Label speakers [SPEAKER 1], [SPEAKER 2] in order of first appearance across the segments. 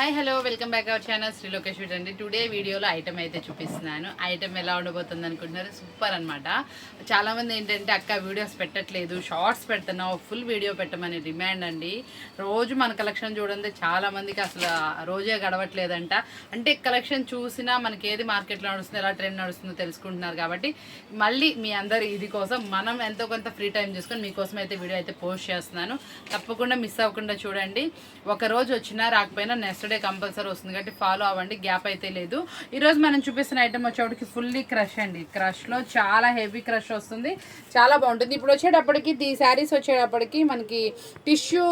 [SPEAKER 1] Hi hello welcome back our channel Shri Lokesh అండి. Today వీడియోలో item అయితే చూపిస్తున్నాను. ఐటమ్ ఎలా ఉండబోతుంది అనుకుంటున్నారు? సూపర్ అనమాట. చాలామంది ఏంటంటే అక్క వీడియోస్ పెట్టట్లేదు, షార్ట్స్ పెడుతున్నావు, ఫుల్ వీడియో పెట్టమని డిమాండ్ అండి. రోజు మన కలెక్షన్ చూడండి, చాలామందికి అసలు రోజే గడవట్లేదంట. అంటే కలెక్షన్ చూసినా మనకి ఏది మార్కెట్లో నడుస్తుందో, ఎలా ట్రెండ్ నడుస్తుందో తెలుసుకుంటున్నారు. కాబట్టి మళ్ళీ మీ అందరి ఇది కోసం మనం ఎంతో కొంత ఫ్రీ టైం చేసుకొని మీకోసం అయితే వీడియో అయితే పోస్ట్ చేస్తున్నాను. తప్పకుండా మిస్ అవ్వకుండా చూడండి. ఒక రోజు వచ్చినా రాకపోయినా నెక్స్ట్ డే కంపల్సరీ వస్తుంది కాబట్టి ఫాలో అవ్వండి, గ్యాప్ అయితే లేదు. ఈరోజు మనం చూపిస్తున్న ఐటమ్ వచ్చేటప్పటికి ఫుల్లీ క్రష్ అండి. క్రష్లో చాలా హెవీ క్రష్ వస్తుంది, చాలా బాగుంటుంది. ఇప్పుడు వచ్చేటప్పటికి ఈ శారీస్ వచ్చేటప్పటికి మనకి టిష్యూ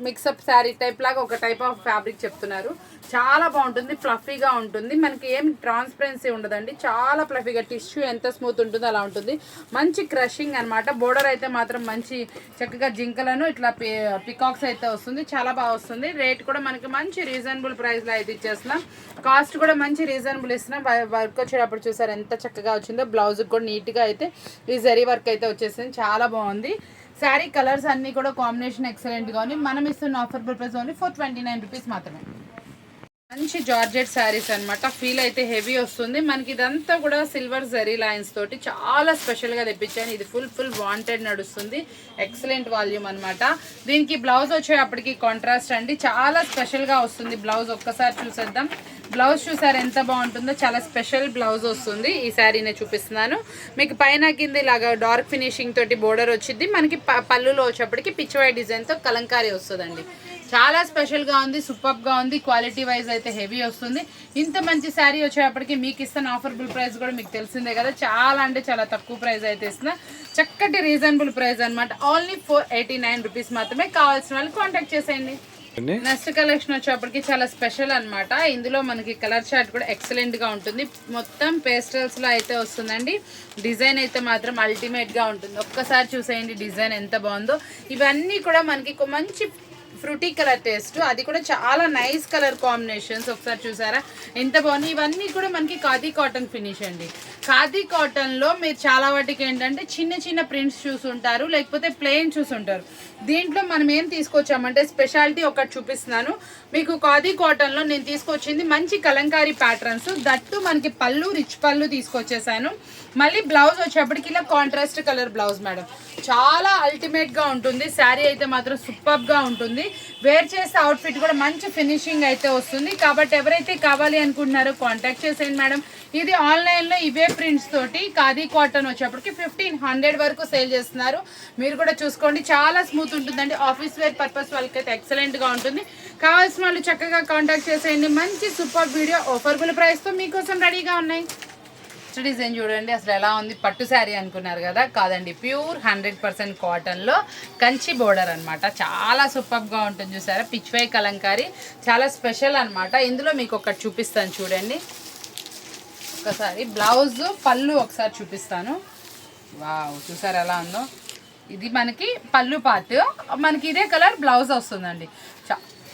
[SPEAKER 1] మిక్సప్ శారీ టైప్ లాగా ఒక టైప్ ఆఫ్ ఫ్యాబ్రిక్ చెప్తున్నారు. చాలా బాగుంటుంది, ఫ్లఫీగా ఉంటుంది. మనకి ఏం ట్రాన్స్పరెన్సీ ఉండదండి, చాలా ఫ్లఫీగా. టిష్యూ ఎంత స్మూత్ ఉంటుందో అలా ఉంటుంది. మంచి క్రషింగ్ అనమాట. బోర్డర్ అయితే మాత్రం మంచి చక్కగా జింకలను ఇట్లా పికాక్స్ అయితే వస్తుంది, చాలా బాగా వస్తుంది. రేట్ కూడా మనకి మంచి రీజనబుల్ ప్రైస్లో అయితే ఇచ్చేస్తున్నాం. కాస్ట్ కూడా మంచి రీజనబుల్ ఇస్తున్నాం. వర్క్ వచ్చేటప్పుడు చూసారు ఎంత చక్కగా వచ్చిందో. బ్లౌజ్కి కూడా నీట్గా అయితే ఈ జరీ వర్క్ అయితే వచ్చేసింది, చాలా బాగుంది. శారీ కలర్స్ అన్నీ కూడా కాంబినేషన్ ఎక్సలెంట్గా ఉంది. మనం ఇస్తున్న ఆఫర్బుల్ ప్రైస్ ఓన్లీ 429 రూపీస్ మాత్రమే. మంచి జార్జెట్ శారీస్ అనమాట. ఫీల్ అయితే హెవీ వస్తుంది. మనకి ఇదంతా కూడా సిల్వర్ జరీ లైన్స్ తోటి చాలా స్పెషల్గా తెప్పించాను. ఇది ఫుల్ వాంటెడ్ నడుస్తుంది. ఎక్సలెంట్ వాల్యూమ్ అనమాట. దీనికి బ్లౌజ్ వచ్చేటప్పటికి కాంట్రాస్ట్ అండి, చాలా స్పెషల్గా వస్తుంది. బ్లౌజ్ ఒక్కసారి చూసేద్దాం. బ్లౌజ్ చూసారు ఎంత బాగుంటుందో, చాలా స్పెషల్ బ్లౌజ్ వస్తుంది. ఈ శారీనే చూపిస్తున్నాను మీకు. పైన కింద ఇలాగా డార్క్ ఫినిషింగ్ తోటి బోర్డర్ వచ్చింది. మనకి పళ్ళులో వచ్చేప్పటికి పిచ్చివాయి డిజైన్తో కలంకారీ వస్తుందండి. చాలా స్పెషల్గా ఉంది, సూపర్గా ఉంది. క్వాలిటీ వైజ్ అయితే హెవీ వస్తుంది. ఇంత మంచి శారీ వచ్చేటప్పటికి మీకు ఇస్తున్న ఆఫర్బుల్ ప్రైస్ కూడా మీకు తెలిసిందే కదా, చాలా అంటే చాలా తక్కువ ప్రైస్ అయితే ఇస్తున్నా. చక్కటి రీజనబుల్ ప్రైస్ అనమాట. ఓన్లీ 489 రూపీస్ మాత్రమే. కావాల్సిన వాళ్ళు కాంటాక్ట్ చేసేయండి. నెక్స్ట్ కలెక్షన్ వచ్చేప్పటికి చాలా స్పెషల్ అనమాట. ఇందులో మనకి కలర్ చార్ట్ కూడా ఎక్సలెంట్ గా ఉంటుంది. మొత్తం పేస్టల్స్ లో అయితే వస్తుందండి. డిజైన్ అయితే మాత్రం అల్టిమేట్ గా ఉంటుంది. ఒక్కసారి చూసేయండి డిజైన్ ఎంత బాగుందో. ఇవన్నీ కూడా మనకి మంచి ఫ్రూటీ కలర్ టేస్ట్, అది కూడా చాలా నైస్ కలర్ కాంబినేషన్స్. ఒకసారి చూసారా ఎంత బాగుంది. ఇవన్నీ కూడా మనకి ఖాదీ కాటన్ ఫినిష్ అండి. ఖాదీ కాటన్లో మీరు చాలా వాటికి ఏంటంటే చిన్న ప్రింట్స్ చూసుంటారు, లేకపోతే ప్లెయిన్ చూసుంటారు. దీంట్లో మనం ఏం తీసుకొచ్చామంటే స్పెషాలిటీ ఒకటి చూపిస్తున్నాను మీకు. ఖాదీ కాటన్లో నేను తీసుకొచ్చింది మంచి కలంకారీ ప్యాటర్న్స్, దట్టు మనకి పళ్ళు రిచ్ పళ్ళు తీసుకొచ్చేసాను. మళ్ళీ బ్లౌజ్ వచ్చేప్పటికి ఇలా కాంట్రాస్ట్ కలర్ బ్లౌజ్ మేడం. చాలా అల్టిమేట్గా ఉంటుంది. శారీ అయితే మాత్రం సూపర్గా ఉంటుంది. వేర్ చేసే అవుట్ఫిట్ కూడా మంచి ఫినిషింగ్ అయితే వస్తుంది. కాబట్టి ఎవరైతే కావాలి అనుకుంటున్నారో కాంటాక్ట్ చేసేయండి మేడం. ఇది ఆన్లైన్లో ఇవే ప్రింట్స్ తోటి ఖాదీ కాటన్ వచ్చేప్పటికి 1500 వరకు సేల్ చేస్తున్నారు. మీరు కూడా చూసుకోండి, చాలా స్మూత్ ఉంటుందండి. ఆఫీస్ వేర్ పర్పస్ వాళ్ళకైతే ఎక్సలెంట్గా ఉంటుంది. కావాల్సిన వాళ్ళు చక్కగా కాంటాక్ట్ చేసేయండి. మంచి సూపర్ వీడియో ఆఫర్బుల్ ప్రైస్తో మీకోసం రెడీగా ఉన్నాయి. డిజైన్ చూడండి అసలు ఎలా ఉంది. పట్టు శారీ అనుకున్నారు కదా, కాదండి, ప్యూర్ 100% కాటన్లో కంచి బోర్డర్ అనమాట. చాలా సూపర్గా ఉంటుంది. చూసారా పిచ్వై కలంకారీ, చాలా స్పెషల్ అనమాట. ఇందులో మీకు ఒకటి చూపిస్తాను చూడండి. ఒకసారి బ్లౌజ్ పళ్ళు ఒకసారి చూపిస్తాను. వావ్, చూసారు ఎలా ఉందో. ఇది మనకి పళ్ళు పార్ట్, మనకి ఇదే కలర్ బ్లౌజ్ వస్తుందండి.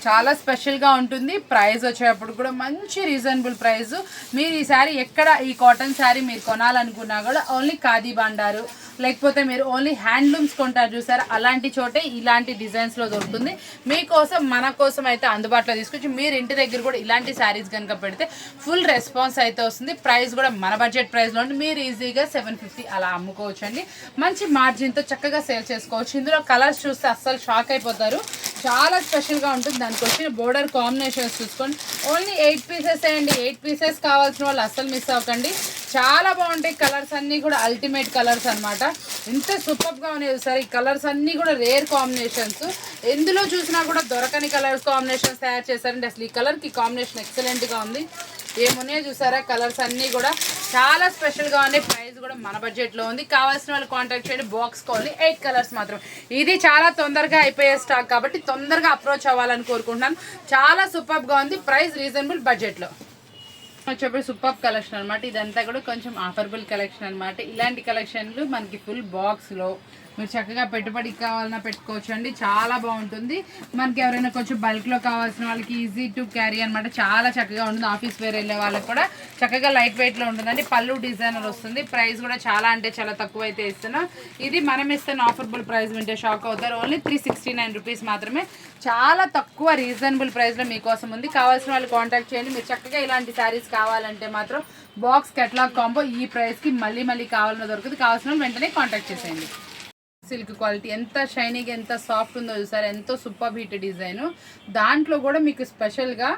[SPEAKER 1] చాలా స్పెషల్గా ఉంటుంది. ప్రైస్ వచ్చేటప్పుడు కూడా మంచి రీజనబుల్ ప్రైస్. మీరు ఈ శారీ ఎక్కడ ఈ కాటన్ శారీ మీరు కొనాలనుకున్నా కూడా ఓన్లీ ఖాదీ బండారు, లేకపోతే మీరు ఓన్లీ హ్యాండ్లూమ్స్ కొంటారు చూసారా, అలాంటి చోటే ఇలాంటి డిజైన్స్లో దొరుకుతుంది. మీకోసం మన కోసం అయితే అందుబాటులో తీసుకొచ్చి మీరు ఇంటి దగ్గర కూడా ఇలాంటి శారీస్ కనుక పెడితే ఫుల్ రెస్పాన్స్ అయితే వస్తుంది. ప్రైస్ కూడా మన బడ్జెట్ ప్రైస్లో ఉండి మీరు ఈజీగా 750 అలా అమ్ముకోవచ్చు అండి. మంచి మార్జిన్తో చక్కగా సేల్ చేసుకోవచ్చు. ఇందులో కలర్స్ చూస్తే అస్సలు షాక్ అయిపోతారు. చాలా స్పెషల్గా ఉంటుంది. దానికి వచ్చిన బోర్డర్ కాంబినేషన్స్ చూసుకోండి. ఓన్లీ 8 పీసెస్ అండి. 8 పీసెస్ కావాల్సిన వాళ్ళు అస్సలు మిస్ అవ్వకండి. చాలా బాగుంటాయి. కలర్స్ అన్నీ కూడా అల్టిమేట్ కలర్స్ అనమాట. ఎంత సూపర్గా ఉన్నాయి సార్. ఈ కలర్స్ అన్నీ కూడా రేర్ కాంబినేషన్స్. ఎందులో చూసినా కూడా దొరకని కలర్స్ కాంబినేషన్స్ తయారు చేశారండి. అసలు ఈ కలర్కి కాంబినేషన్ ఎక్సలెంట్గా ఉంది. ఏమున్నాయో చూసారా, కలర్స్ అన్నీ కూడా చాలా స్పెషల్గా ఉన్నాయి. ప్రైస్ కూడా మన బడ్జెట్లో ఉంది. కావాల్సిన వాళ్ళు కాంటాక్ట్ చేయండి. బాక్స్ కావాలి 8 కలర్స్ మాత్రం. ఇది చాలా తొందరగా అయిపోయే స్టాక్ కాబట్టి తొందరగా అప్రోచ్ అవ్వాలని కోరుకుంటున్నాను. చాలా సూపర్గా ఉంది. ప్రైస్ రీజనబుల్ బడ్జెట్లో వచ్చేప్పుడు సూపర్ కలెక్షన్ అనమాట. ఇదంతా కూడా కొంచెం ఆఫర్బుల్ కలెక్షన్ అనమాట. ఇలాంటి కలెక్షన్లు మనకి ఫుల్ బాక్స్లో మీరు చక్కగా పెట్టుబడికి కావాలన్నా పెట్టుకోవచ్చు అండి. చాలా బాగుంటుంది. మనకి ఎవరైనా కొంచెం బల్క్లో కావాల్సిన వాళ్ళకి ఈజీ టు క్యారీ అనమాట. చాలా చక్కగా ఉంటుంది. ఆఫీస్ వేర్ వెళ్ళే వాళ్ళకి కూడా చక్కగా లైట్ వెయిట్లో ఉంటుందండి. పళ్ళు డిజైనర్ వస్తుంది. ప్రైస్ కూడా చాలా అంటే చాలా తక్కువ అయితే ఇస్తున్నాం. ఇది మనం ఇస్తున్న ఆఫర్బుల్ ప్రైస్ వింటే షాక్ అవుతారు. ఓన్లీ 369 రూపీస్ మాత్రమే. చాలా తక్కువ రీజనబుల్ ప్రైస్లో మీకోసం ఉంది. కావాల్సిన వాళ్ళు కాంటాక్ట్ చేయండి. మీరు చక్కగా ఇలాంటి శారీస్ కావాలంటే మాత్రం బాక్స్ కెటలాగ్ కాంబో ఈ ప్రైస్కి మళ్ళీ కావాలన్నా దొరుకుతుంది. కావాల్సిన వాళ్ళు వెంటనే కాంటాక్ట్ చేసేయండి. సిల్క్ క్వాలిటీ ఎంత షైనీగా ఎంత సాఫ్ట్ ఉందో చూసారు. ఎంతో సూపర్ హీట్ డిజైన్. దాంట్లో కూడా మీకు స్పెషల్గా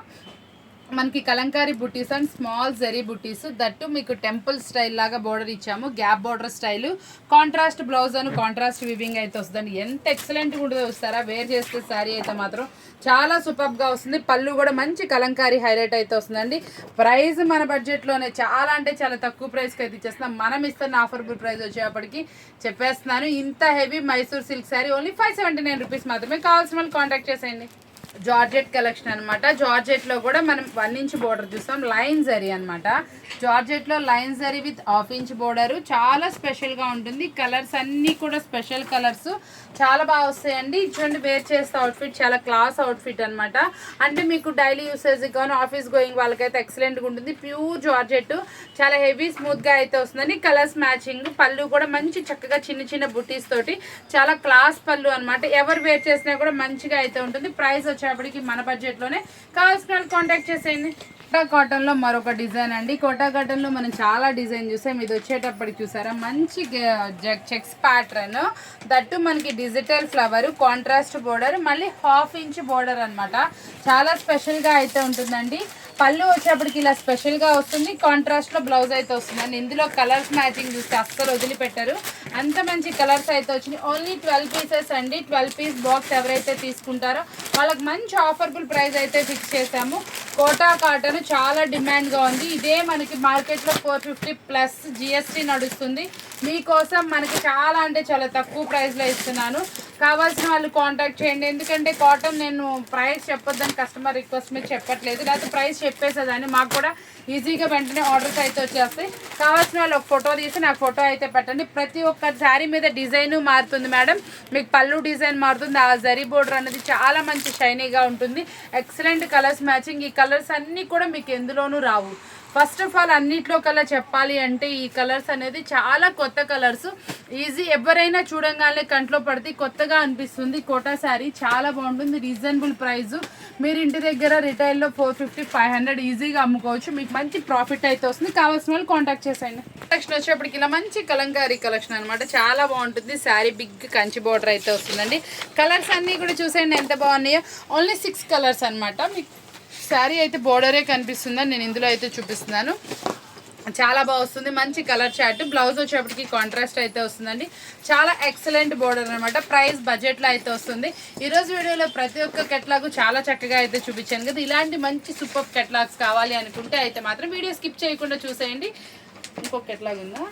[SPEAKER 1] మనకి కలంకారీ బుట్టీస్ అండ్ స్మాల్ జరీ బుట్టీస్, దట్టు మీకు టెంపుల్ స్టైల్ లాగా బోర్డర్ ఇచ్చాము. Gap border style, contrast blouse అని కాంట్రాస్ట్ వివింగ్ అయితే వస్తుందండి. ఎంత ఎక్సలెంట్గా ఉంటుందో చూస్తారా. వేర్ చేస్తే శారీ అయితే మాత్రం చాలా సూపర్గా వస్తుంది. పళ్ళు కూడా మంచి కలంకారీ హైలైట్ అయితే వస్తుందండి. ప్రైస్ మన బడ్జెట్లోనే చాలా అంటే చాలా తక్కువ ప్రైస్కి అయితే ఇచ్చేస్తున్నాం. మనం ఇస్తున్న ఆఫర్బుల్ ప్రైస్ వచ్చేప్పటికి చెప్పేస్తున్నాను. ఇంత heavy Mysore silk sari only 579 rupees మాత్రమే. కావాల్సిన వాళ్ళు కాంటాక్ట్ చేసేయండి. జార్జెట్ కలెక్షన్ అనమాట. జార్జెట్లో కూడా మనం 1 ఇంచ్ బోర్డర్ చూస్తాం. లైన్ జరీ అనమాట. జార్జెట్లో line zari with 1/2 inch border. చాలా స్పెషల్గా ఉంటుంది. కలర్స్ అన్నీ కూడా స్పెషల్ కలర్స్ చాలా బాగా వస్తాయండి. చూడండి, వేర్ చేస్తే అవుట్ఫిట్ చాలా క్లాస్ అవుట్ఫిట్ అనమాట. అంటే మీకు డైలీ యూసేజ్ కానీ ఆఫీస్ గోయింగ్ వాళ్ళకైతే ఎక్సలెంట్గా ఉంటుంది. ప్యూర్ జార్జెట్, చాలా హెవీ స్మూత్గా అయితే వస్తుందండి. Colours matching. పళ్ళు కూడా మంచి చక్కగా చిన్న బుట్టీస్ తోటి చాలా క్లాస్ పళ్ళు అనమాట. ఎవరు వేర్ చేసినా కూడా మంచిగా అయితే ఉంటుంది. ప్రైస్ వచ్చేప్పటికి మన బడ్జెట్లోనే. కావాల్సిన వాళ్ళు కాంటాక్ట్ చేసేయండి. కోటా కాటన్లో మరొక డిజైన్ అండి. కోటా కాటన్లో మనం చాలా డిజైన్ చూసాం. ఇది వచ్చేటప్పటికి చూసారా మంచి చెక్స్ ప్యాటర్న్, దట్టు మనకి డిజిటల్ ఫ్లవర్, కాంట్రాస్ట్ బోర్డర్, మళ్ళీ 1/2 ఇంచ్ బోర్డర్ అనమాట. చాలా స్పెషల్గా అయితే ఉంటుందండి. పళ్ళు వచ్చేప్పటికి ఇలా స్పెషల్గా వస్తుంది. కాంట్రాస్ట్లో బ్లౌజ్ అయితే వస్తుందండి. ఇందులో కలర్స్ మ్యాచింగ్ చూస్తే అస్సలు వదిలిపెట్టారు. అంత మంచి కలర్స్ అయితే వచ్చినాయి. ఓన్లీ 12 పీసెస్ అండి. 12 పీస్ బాక్స్ ఎవరైతే తీసుకుంటారో వాళ్ళకి మంచి ఆఫర్బుల్ ప్రైస్ అయితే ఫిక్స్ చేసాము. కోటా కాటన్ చాలా డిమాండ్గా ఉంది. ఇదే మనకి మార్కెట్లో 450 ప్లస్ GST నడుస్తుంది. మీకోసం మనకి చాలా అంటే చాలా తక్కువ ప్రైస్లో ఇస్తున్నాను. కావాల్సిన వాళ్ళు కాంటాక్ట్ చేయండి. ఎందుకంటే కాటన్ నేను ప్రైస్ చెప్పొద్దని కస్టమర్ రిక్వెస్ట్ మీద చెప్పట్లేదు. లేకపోతే ప్రైస్ చెప్పేసేదాన్ని. మాకు కూడా ఈజీగా వెంటనే ఆర్డర్స్ అయితే వచ్చేస్తాయి. కావాల్సిన వాళ్ళు ఒక ఫోటో తీసి నాకు ఫోటో అయితే పెట్టండి. ప్రతి ఒక్క శారీ మీద డిజైన్ మారుతుంది మేడం. మీకు పళ్ళు డిజైన్ మారుతుంది. ఆ జరీ బోర్డర్ అనేది చాలా మంచి షైనీగా ఉంటుంది. Excellent colours matching. ఈ కలర్స్ అన్నీ కూడా మీకు ఎందులోనూ రావు. ఫస్ట్ ఆఫ్ ఆల్ అన్నిట్లో కల్లా చెప్పాలి అంటే ఈ కలర్స్ అనేది చాలా కొత్త కలర్స్. ఈజీ ఎవరైనా చూడంగానే కంట్లో పడితే కొత్తగా అనిపిస్తుంది. కోటా శారీ చాలా బాగుంటుంది. Reasonable price. మీరు ఇంటి దగ్గర రిటైల్లో 450-500 ఈజీగా అమ్ముకోవచ్చు. మీకు మంచి ప్రాఫిట్ అయితే వస్తుంది. కావాల్సిన వాళ్ళు కాంటాక్ట్ చేసేయండి. కలెక్షన్ వచ్చేప్పటికి ఇలా మంచి కలంకారీ కలెక్షన్ అనమాట. చాలా బాగుంటుంది. శారీ బిగ్ కంచి బోర్డర్ అయితే వస్తుందండి. కలర్స్ అన్నీ కూడా చూసేయండి ఎంత బాగున్నాయో. ఓన్లీ 6 కలర్స్ అనమాట. మీకు శారీ అయితే బోర్డరే కనిపిస్తుందని నేను ఇందులో అయితే చూపిస్తున్నాను. చాలా బాగా వస్తుంది. మంచి కలర్ చార్ట్. బ్లౌజ్ వచ్చేప్పటికి కాంట్రాస్ట్ అయితే వస్తుందండి. చాలా ఎక్సలెంట్ బోర్డర్ అనమాట. ప్రైస్ బడ్జెట్లో అయితే వస్తుంది. ఈరోజు వీడియోలో ప్రతి ఒక్క కెట్లాగు చాలా చక్కగా అయితే చూపించాను కదా. ఇలాంటి మంచి సూపర్ కెట్లాగ్స్ కావాలి అనుకుంటే అయితే మాత్రం వీడియో స్కిప్ చేయకుండా చూసేయండి. ఇంకొక కెట్లాగ్ ఉందా?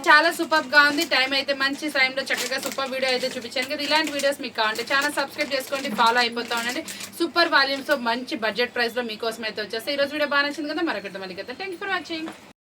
[SPEAKER 1] చాలా సూపర్గా ఉంది. టైం అయితే మంచి టైంలో చక్కగా సూపర్ వీడియో అయితే చూపించాను కదా. ఇలాంటి వీడియోస్ మీకు కావాలంటే ఛానల్ సబ్స్క్రైబ్ చేసుకోండి, ఫాలో అయిపోతా ఉండండి. సూపర్ వాల్యూమ్స్ మంచి బడ్జెట్ ప్రైస్లో మీకోసం అయితే వచ్చేస్తాయి. ఈరోజు వీడియో బాగా నచ్చింది కదా. మరొకటి మళ్ళీ కదా. Thank you for watching.